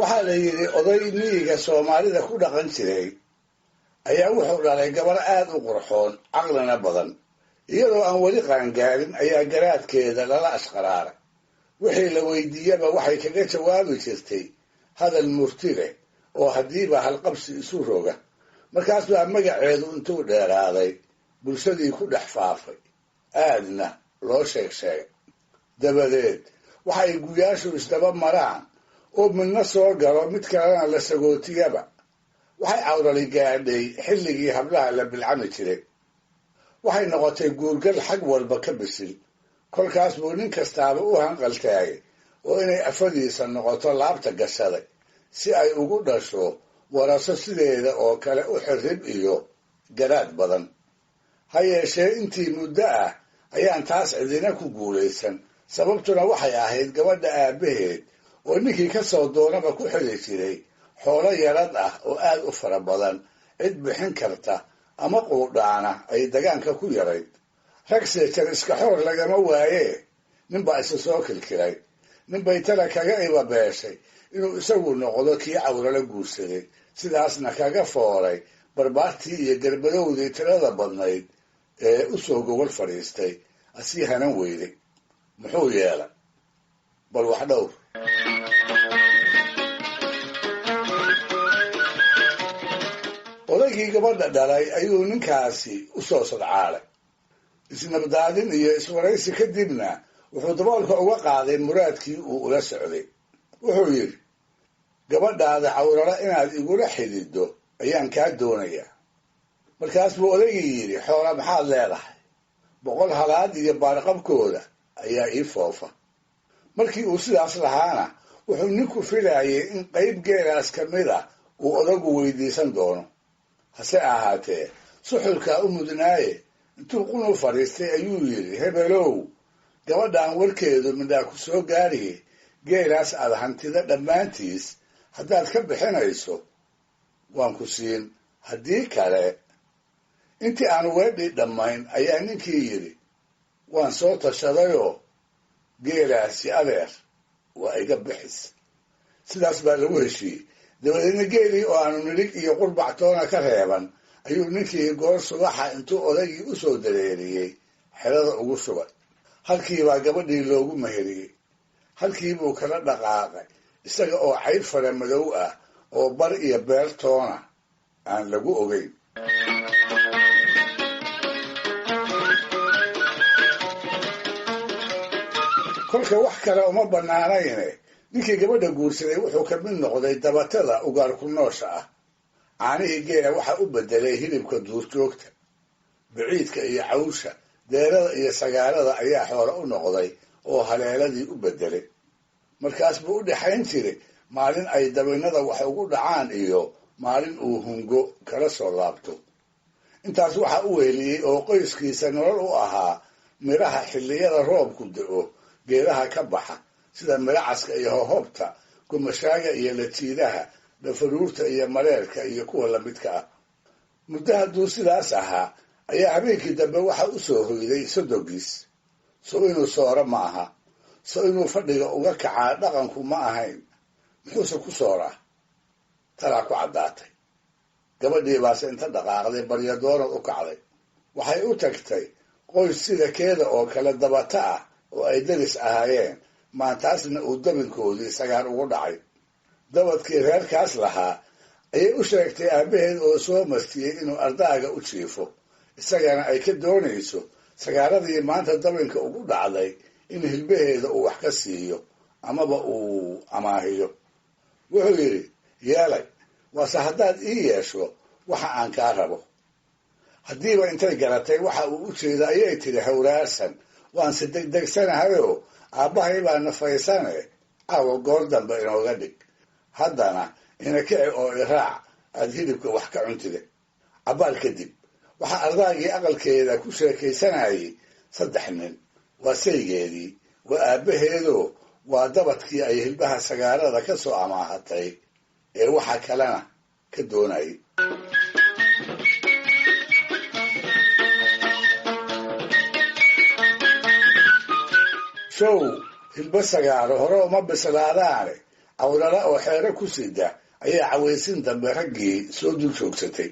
waxaa la yidhi oday miyiga soomaalida ku dhaqan jiray ayaa wuxuu dhalay gabar aad u qurxoon caqlina badan iyadoo aan weli qaangaarin ayaa garaadkeeda lala ashqaraaray wixii la weydiiyaba waxay kaga jawaabi jirtay hadal murti leh oo haddiiba halqabsi isu roga markaas baa magaceedu intuu dheeraaday bulshadii ku dhex faafay aadna loo sheeg sheegay dabadeed waxay guyaashu isdaba maraan oo midna soo galo mid kalena la sagootiyaba waxay cawrali gaadhay xilligii hablaha la bilcami jiray waxay noqotay guurgal xag walba ka bisil kolkaas buu nin kastaaba u hanqaltaagay oo inay afadiisa noqoto laabta gashaday si ay ugu dhasho waraso sideeda oo kale u xirrib iyo garaad badan ha yeeshee intii muddo ah ayaan taas cidina ku guulaysan sababtuna waxay ahayd gabadha aabbaheed oo ninkii ka soo doonaba ku xili jiray xoolo yarad ah oo aad u fara badan cid bixin karta ama quudhaana ay dagaanka ku yarayd rag seejar iska xoor lagama waayee ninbaa isa soo kilkilay ninbay tala kaga ibabeeshay inuu isagu noqdo kii cawrala guursaday sidaasna kaga fooray barbaartii iyo garbadowdii tirada badnayd ee u soo gogol fadhiistay asii hanan weyday muxuu yeelay bal wax dhowr odaygii gabadha dhalay ayuu ninkaasi u soo sodcaalay isnabdaadin iyo iswaraysi kadibna wuxuu daboolka uga qaaday muraadkii uu ula socday wuxuu yidhi gabadhaada cawrala inaad igula xididdo ayaan kaa doonayaa markaas buu odaygii yidhi xoola maxaad leedahay 100 halaad iyo baarqabkooda ayaa ii foofa markii uu sidaas lahaana wuxuu ninku filayay in qayb geelaas ka mid ah uu odagu weydiisan doono hase ahaatee suxulkaa u mudnaaye intuu qunu fadhiistay ayuu yidhi hebelow gabadhaan warkeedu midhaa ku soo gaariye geelaas aad hantida dhammaantiis haddaad ka bixinayso waan ku siin haddii kale intii aan weedhii dhammayn ayaa ninkii yidhi waan soo tashadayoo geelaasi adeer waa iga bixis sidaas baa lagu heshiiyey dabadeedna geelii oo aanu nidhig iyo qurbac toona ka reeban ayuu ninkii goor subaxa intuu odaygii u soo dareeriyey xerada ugu shubay halkiibaa gabadhii loogu meheriyey halkiibuu kala dhaqaaqay isaga oo cayb fara madow ah oo bar iyo beer toona aan lagu ogeyn kolka wax kale uma bannaanayne ninkii gabadha guursaday wuxuu ka mid noqday dabatada ugaarku noosha ah caanihii geela waxaa u beddelay hilibka duurjoogta biciidka iyo cawsha deerada iyo sagaalada ayaa xoolo u noqday oo haleeladii u beddelay markaas buu u dhexayn jiray maalin ay dabinnada wax ugu dhacaan iyo maalin uu hungo kala soo laabto intaas waxaa u weheliyey oo qoyskiisa nolol u ahaa midhaha xilliyada roobku da'o geedaha ka baxa sida midhacaska iyo hohobta gumashaaga iyo latiidaha dhafaruurta iyo mareerka iyo kuwa lamidka ah muddo hadduu sidaas ahaa ayaa habeenkii dambe waxaa u soo hoyday sodogiis so inuu sooro ma aha so inuu fadhiga uga kacaa dhaqanku ma ahayn muxuuse ku sooraa talaa ku caddaatay gabadhii baase inta dhaqaaqday baryadoonad u kacday waxay u tagtay qoys sida keeda oo kale dabata ah oo ay daris ahaayeen maantaasna uu dabinkoodii sagaar ugu dhacay dabadkii reerkaas lahaa ayay u sheegtay aabbaheed oo soo martiyey inuu ardaaga u jiifo isagana ay ka doonayso sagaaradii maanta dabinka ugu dhacday in hilbaheeda uu wax ka siiyo amaba uu amaahiyo wuxuu yidhi yeelay waase haddaad ii yeesho waxa aan kaa rabo haddiiba intay garatay waxa uu u jeeda ayay tidhi hawraarsan waanse degdegsanahayoo aabbahay baa nafaysane caawa goor dambe inooga dhig haddana ina kici oo iraac aad hilibka wax ka cuntide cabbaar kadib waxaa ardaagii aqalkeeda ku sheekaysanayay 3 nin waa saygeedii waa aabbaheedoo waa dabadkii ay hilbaha sagaarada ka soo amaahatay ee waxa kalena ka doonayay show hilba sagaaro hore uma bislaadaane awlala oo xeero ku sida ayaa cawaysin dambe raggii soo dul joogsatay.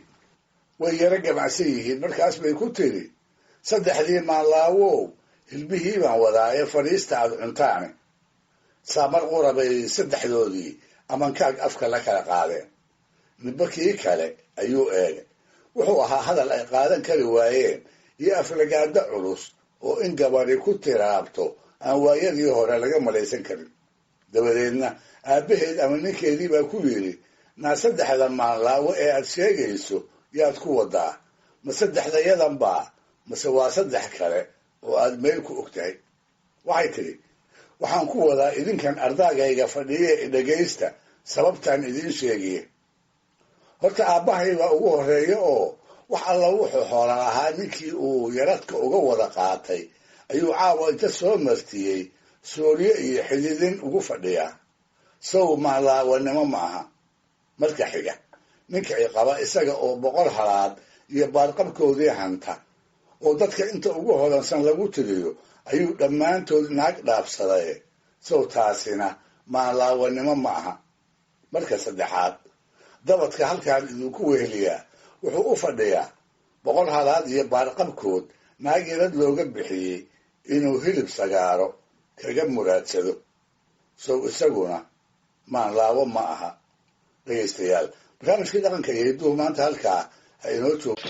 way yaro gamacsan yihiin, markaas bay ku tiri, 3 maalaawow hilbihii baan wadaa ee fadhiista aad cuntaane. saamar qura bay 3doodii amankaag afka la kala qaadeen. midba kii kale ayuu eegay. wuxuu ahaa hadal ay qaadan kari waayeen iyo aflagaada culus oo in gabadhi ku tiraabto aan waayadii hore laga malaysan karin. dabadeedna aabbaheed ama ninkeedii baa ku yidhi, naa 3 maalaawo ee aad sheegayso yaad ku wadaa? ma 3dayadan baa mase waa 3 kale oo aad meel ku og tahay? waxay tidhi, waxaan ku wadaa idinkan ardaagayga fadhiye dhegaysta sababtaan idiin sheegiye. horta aabbahay baa ugu horreeya oo wax alla wuxuu xoola lahaa ninkii uu yaradka uga wada qaatay ayuu caawa inta soo martiyey sooryo iyo xididin ugu fadhiyaa. sow maalaawanimo ma aha. marka xiga ninka iqaba isaga oo 100 halaad iyo baarqabkoodii hanta oo dadka inta ugu hodansan lagu tiriyo ayuu dhammaantood naag dhaafsaday. sow taasina maalaawanimo ma aha. marka saddexaad dabadka halkaan idinku weheliyaa wuxuu u fadhiyaa 100 halaad iyo baarqabkood naag yarad looga bixiyey inuu hilib sagaaro kaga muraadsado. sow isaguna maalaawo ma aha. dhegaystayaal, barnaamijkii dhaqanka iyo hidduhu maanta halkaa ha inoo joogo.